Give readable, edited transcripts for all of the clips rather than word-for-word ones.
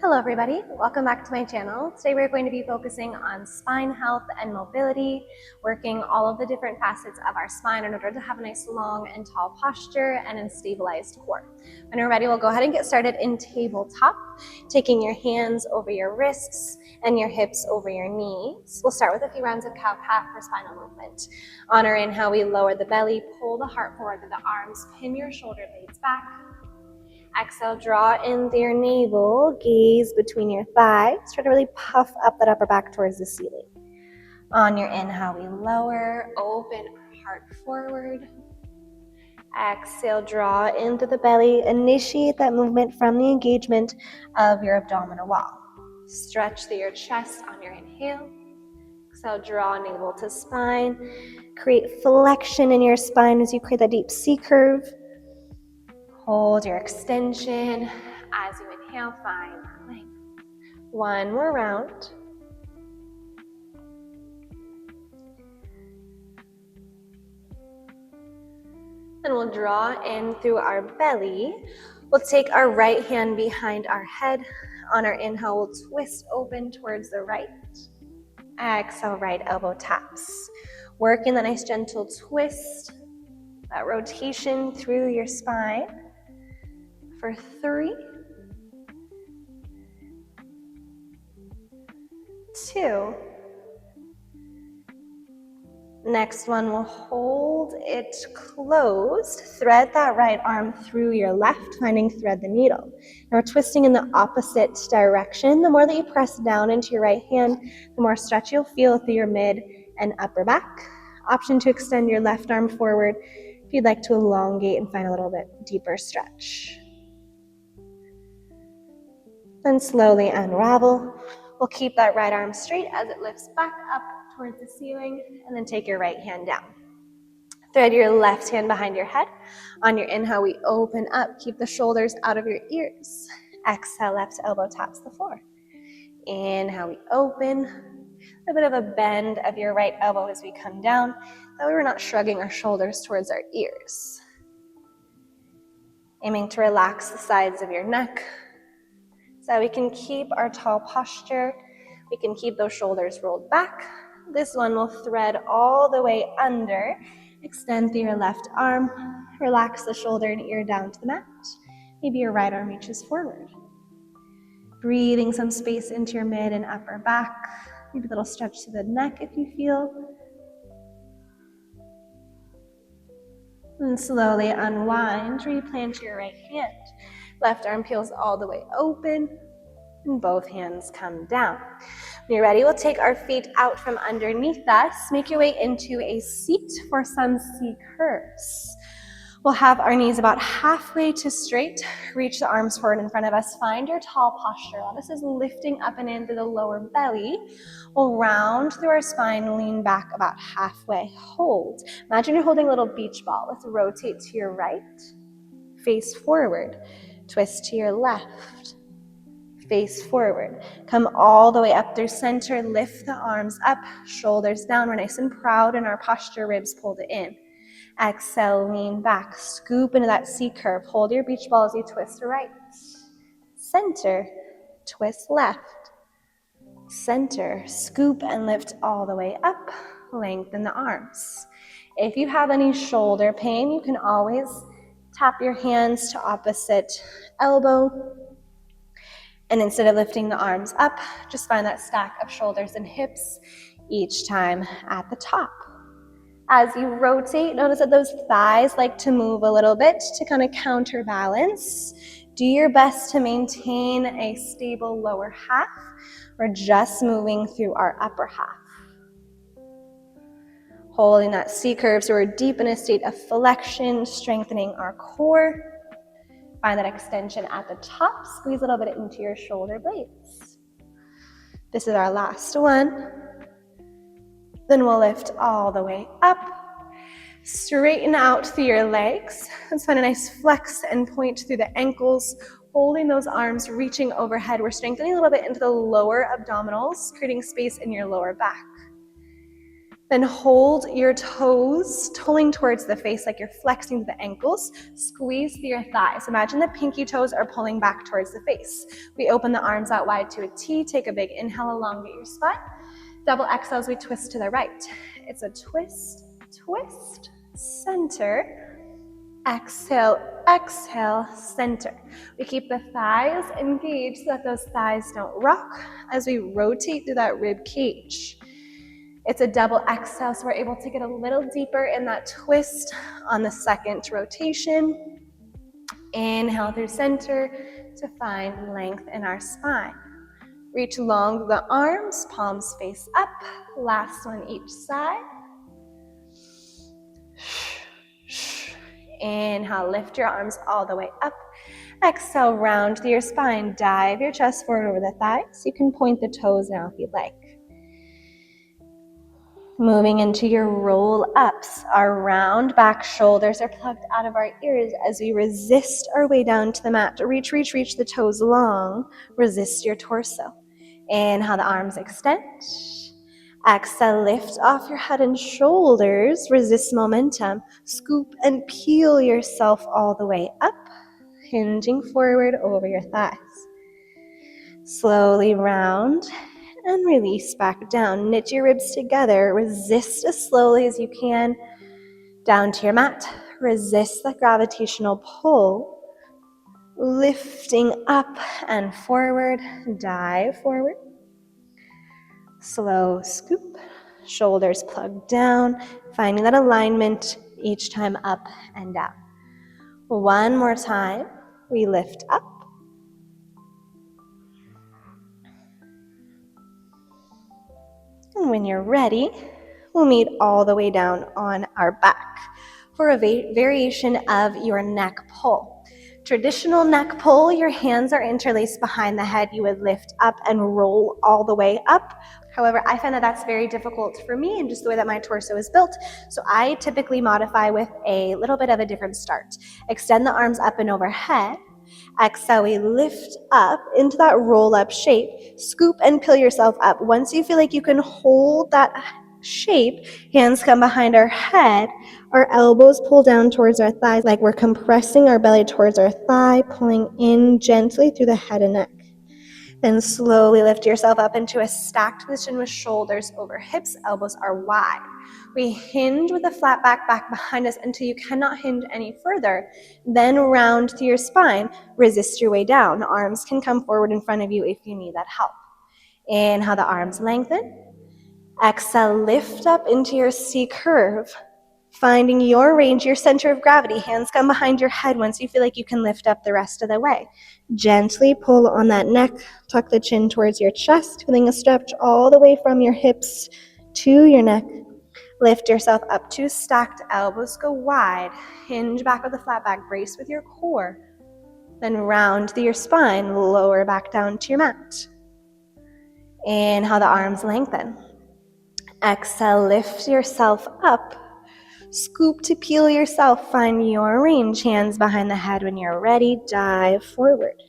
Hello everybody, welcome back to my channel. Today we're going to be focusing on spine health and mobility, working all of the different facets of our spine in order to have a nice long and tall posture and a stabilized core. When we're ready, we'll go ahead and get started in tabletop, taking your hands over your wrists and your hips over your knees. We'll start with a few rounds of cow-cat for spinal movement. On our inhale, we lower the belly, pull the heart forward with the arms, pin your shoulder blades back. Exhale, draw in through your navel, gaze between your thighs. Try to really puff up that upper back towards the ceiling. On your inhale, we lower, open our heart forward. Exhale, draw into the belly. Initiate that movement from the engagement of your abdominal wall. Stretch through your chest on your inhale. Exhale, draw navel to spine. Create flexion in your spine as you create that deep C curve. Hold your extension. As you inhale, find that length. One more round. Then we'll draw in through our belly. We'll take our right hand behind our head. On our inhale, we'll twist open towards the right. Exhale, right elbow taps. Working the nice gentle twist, that rotation through your spine. For 3, 2. Next one, we'll hold it closed. Thread that right arm through your left, finding thread the needle. Now we're twisting in the opposite direction. The more that you press down into your right hand, the more stretch you'll feel through your mid and upper back. Option to extend your left arm forward if you'd like to elongate and find a little bit deeper stretch. Then slowly unravel. We'll keep that right arm straight as it lifts back up towards the ceiling, and then take your right hand down. Thread your left hand behind your head. On your inhale, we open up. Keep the shoulders out of your ears. Exhale, left elbow taps the floor. Inhale, we open. A bit of a bend of your right elbow as we come down. That way we're not shrugging our shoulders towards our ears. Aiming to relax the sides of your neck, so we can keep our tall posture. We can keep those shoulders rolled back. This one will thread all the way under. Extend through your left arm. Relax the shoulder and ear down to the mat. Maybe your right arm reaches forward. Breathing some space into your mid and upper back. Maybe a little stretch to the neck if you feel. And slowly unwind. Replant your right hand. Left arm peels all the way open, and both hands come down. When you're ready, we'll take our feet out from underneath us. Make your way into a seat for some C curves. We'll have our knees about halfway to straight. Reach the arms forward in front of us. Find your tall posture. While this is lifting up and in through the lower belly, we'll round through our spine, lean back about halfway. Hold. Imagine you're holding a little beach ball. Let's rotate to your right, face forward. Twist to your left, face forward. Come all the way up through center, lift the arms up, shoulders down. We're nice and proud in our posture, ribs pulled in. Exhale, lean back, scoop into that C curve. Hold your beach ball as you twist right. Center, twist left. Center, scoop and lift all the way up. Lengthen the arms. If you have any shoulder pain, you can always tap your hands to opposite elbow. And instead of lifting the arms up, just find that stack of shoulders and hips each time at the top. As you rotate, notice that those thighs like to move a little bit to kind of counterbalance. Do your best to maintain a stable lower half. We're just moving through our upper half. Holding that C curve, so we're deep in a state of flexion, strengthening our core. Find that extension at the top. Squeeze a little bit into your shoulder blades. This is our last one. Then we'll lift all the way up. Straighten out through your legs. Let's find a nice flex and point through the ankles. Holding those arms, reaching overhead. We're strengthening a little bit into the lower abdominals, creating space in your lower back. Then hold your toes toeing towards the face like you're flexing the ankles. Squeeze through your thighs. Imagine the pinky toes are pulling back towards the face. We open the arms out wide to a T. Take a big inhale, elongate your spine. Double exhale as we twist to the right. It's a twist, twist, center. Exhale, exhale, center. We keep the thighs engaged so that those thighs don't rock as we rotate through that rib cage. It's a double exhale, so we're able to get a little deeper in that twist on the second rotation. Inhale through center to find length in our spine. Reach long the arms, palms face up. Last one each side. Inhale, lift your arms all the way up. Exhale, round through your spine. Dive your chest forward over the thighs. You can point the toes now if you'd like. Moving into your roll-ups. Our round back shoulders are plugged out of our ears as we resist our way down to the mat. Reach, reach, reach the toes long. Resist your torso. Inhale, the arms extend. Exhale, lift off your head and shoulders. Resist momentum. Scoop and peel yourself all the way up, hinging forward over your thighs. Slowly round and release back down. Knit your ribs together. Resist as slowly as you can down to your mat. Resist the gravitational pull. Lifting up and forward. Dive forward. Slow scoop. Shoulders plugged down. Finding that alignment each time up and down. One more time. We lift up. And when you're ready, we'll meet all the way down on our back for a variation of your neck pull. Traditional neck pull, your hands are interlaced behind the head. You would lift up and roll all the way up. However, I find that that's very difficult for me and just the way that my torso is built. So I typically modify with a little bit of a different start. Extend the arms up and overhead. Exhale, we lift up into that roll-up shape. Scoop and peel yourself up. Once you feel like you can hold that shape, hands come behind our head. Our elbows pull down towards our thighs like we're compressing our belly towards our thigh, pulling in gently through the head and neck. Then slowly lift yourself up into a stacked position with shoulders over hips, elbows are wide. We hinge with a flat back behind us until you cannot hinge any further. Then round to your spine, resist your way down. Arms can come forward in front of you if you need that help. Inhale, the arms lengthen. Exhale, lift up into your C curve. Finding your range, your center of gravity. Hands come behind your head once you feel like you can lift up the rest of the way. Gently pull on that neck, tuck the chin towards your chest, feeling a stretch all the way from your hips to your neck. Lift yourself up to stacked elbows, go wide. Hinge back with a flat back, brace with your core. Then round through your spine, lower back down to your mat. Inhale, the arms lengthen. Exhale, lift yourself up. Scoop to peel yourself, find your range, hands behind the head. When you're ready, dive forward.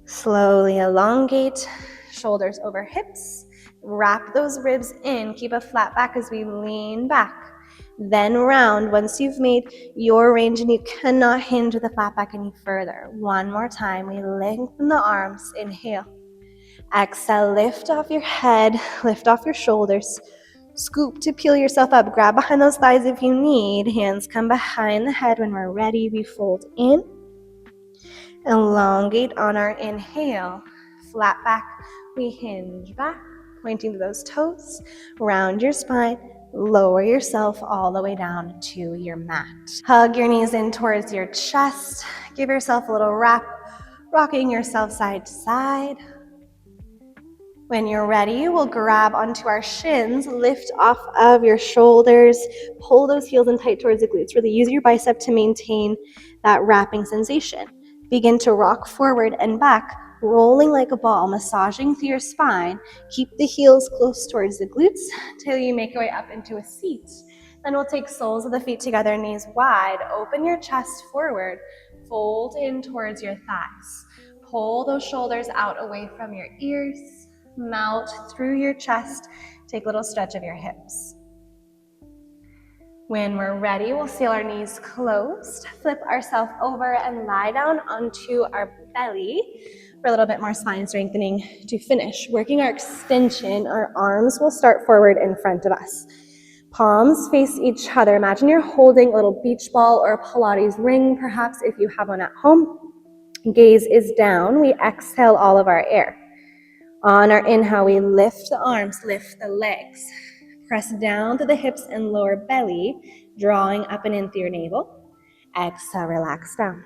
Slowly elongate, shoulders over hips. Wrap those ribs in, keep a flat back as we lean back. Then round once you've made your range and you cannot hinge with the flat back any further. One more time, we lengthen the arms, inhale. Exhale, lift off your head, lift off your shoulders. Scoop to peel yourself up. Grab behind those thighs if you need. Hands come behind the head. When we're ready, we fold in. Elongate on our inhale. Flat back. We hinge back, pointing to those toes. Round your spine. Lower yourself all the way down to your mat. Hug your knees in towards your chest. Give yourself a little wrap, rocking yourself side to side. When you're ready, we'll grab onto our shins, lift off of your shoulders, pull those heels in tight towards the glutes. Really use your bicep to maintain that wrapping sensation. Begin to rock forward and back, rolling like a ball, massaging through your spine. Keep the heels close towards the glutes till you make your way up into a seat. Then we'll take soles of the feet together, knees wide. Open your chest forward, fold in towards your thighs. Pull those shoulders out away from your ears. Melt through your chest. Take a little stretch of your hips. When we're ready, we'll seal our knees closed, flip ourselves over and lie down onto our belly for a little bit more spine strengthening to finish. Working our extension, our arms will start forward in front of us. Palms face each other. Imagine you're holding a little beach ball or a Pilates ring, perhaps if you have one at home. Gaze is down. We exhale all of our air. On our inhale, we lift the arms, lift the legs. Press down to the hips and lower belly, drawing up and in through your navel. Exhale, relax down.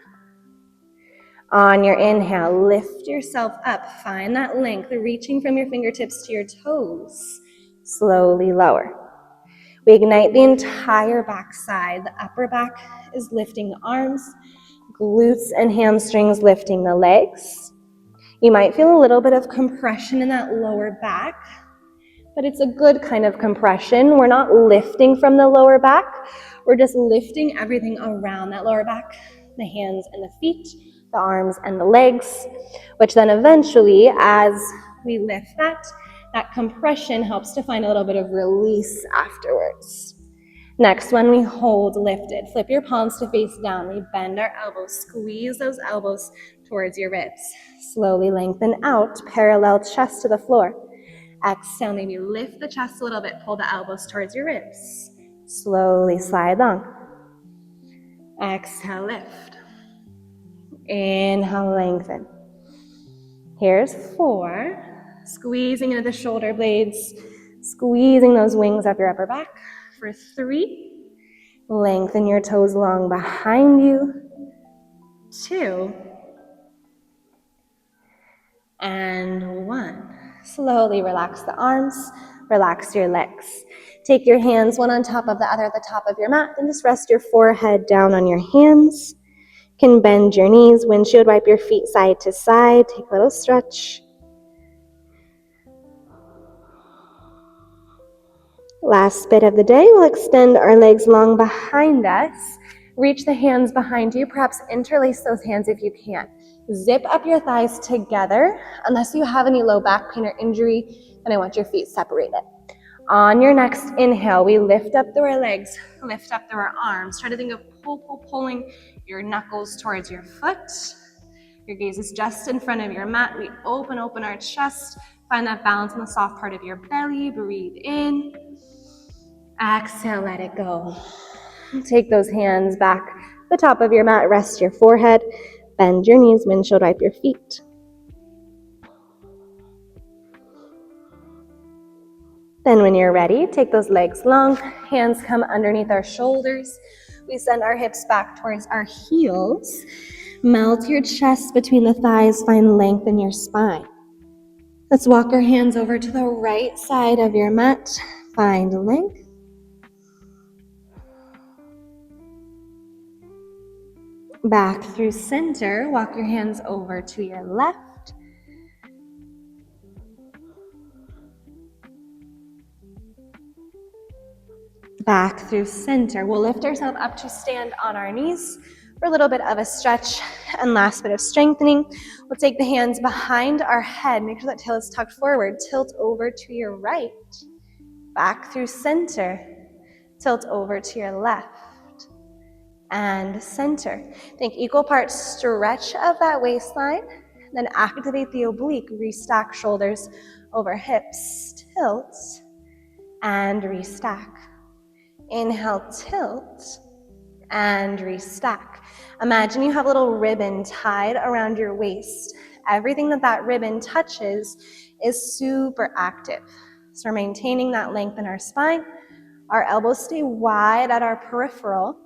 On your inhale, lift yourself up. Find that length, reaching from your fingertips to your toes. Slowly lower. We ignite the entire back side. The upper back is lifting the arms, glutes and hamstrings lifting the legs. You might feel a little bit of compression in that lower back, but it's a good kind of compression. We're not lifting from the lower back. We're just lifting everything around that lower back, the hands and the feet, the arms and the legs, which then eventually, as we lift that compression helps to find a little bit of release afterwards. Next one, we hold lifted. Flip your palms to face down. We bend our elbows, squeeze those elbows towards your ribs. Slowly lengthen out, parallel chest to the floor. Exhale, maybe lift the chest a little bit, pull the elbows towards your ribs. Slowly slide long. Exhale, lift. Inhale, lengthen. Here's 4. Squeezing into the shoulder blades, squeezing those wings up your upper back. For 3, lengthen your toes long behind you. 2, and 1. Slowly relax the arms, relax your legs. Take your hands one on top of the other at the top of your mat, and just rest your forehead down on your hands. You can bend your knees, windshield wipe your feet side to side, take a little stretch. Last bit of the day, we'll extend our legs long behind us. Reach the hands behind you, perhaps interlace those hands if you can. Zip up your thighs together. Unless you have any low back pain or injury, then I want your feet separated. On your next inhale, we lift up through our legs, lift up through our arms. Try to think of pulling your knuckles towards your foot. Your gaze is just in front of your mat. We open our chest. Find that balance in the soft part of your belly. Breathe in. Exhale, let it go. Take those hands back to the top of your mat. Rest your forehead. Bend your knees. Windshield wipe your feet. Then when you're ready, take those legs long. Hands come underneath our shoulders. We send our hips back towards our heels. Melt your chest between the thighs. Find length in your spine. Let's walk our hands over to the right side of your mat. Find length. Back through center. Walk your hands over to your left. Back through center. We'll lift ourselves up to stand on our knees for a little bit of a stretch and last bit of strengthening. We'll take the hands behind our head. Make sure that tail is tucked forward. Tilt over to your right. Back through center. Tilt over to your left. And center. Think equal parts stretch of that waistline. Then activate the oblique. Restack shoulders over hips. Tilt. And restack. Inhale, tilt, and restack. Imagine you have a little ribbon tied around your waist. Everything that ribbon touches is super active. So we're maintaining that length in our spine. Our elbows stay wide at our peripheral.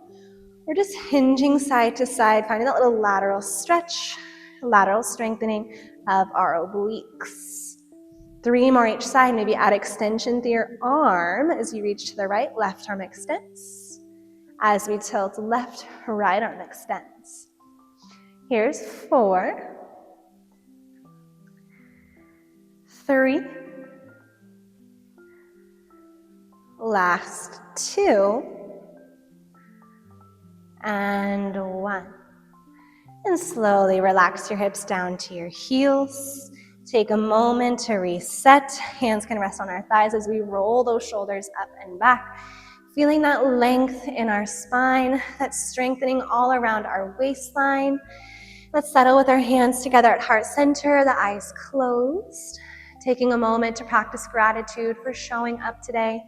We're just hinging side to side, finding that little lateral stretch, lateral strengthening of our obliques. 3 more each side. Maybe add extension through your arm as you reach to the right. Left arm extends. As we tilt left, right arm extends. Here's 4, 3, last 2, and 1. And slowly relax your hips down to your heels. Take a moment to reset. Hands can rest on our thighs as we roll those shoulders up and back. Feeling that length in our spine, that strengthening all around our waistline. Let's settle with our hands together at heart center, the eyes closed. Taking a moment to practice gratitude for showing up today,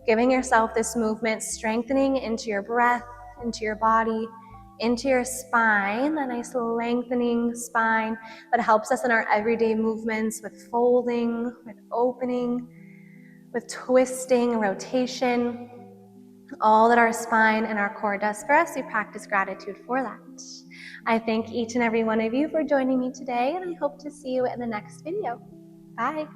giving yourself this movement, strengthening into your breath, into your body, into your spine, a nice lengthening spine that helps us in our everyday movements with folding, with opening, with twisting, rotation. All that our spine and our core does for us, we practice gratitude for that. I thank each and every one of you for joining me today, and I hope to see you in the next video. Bye.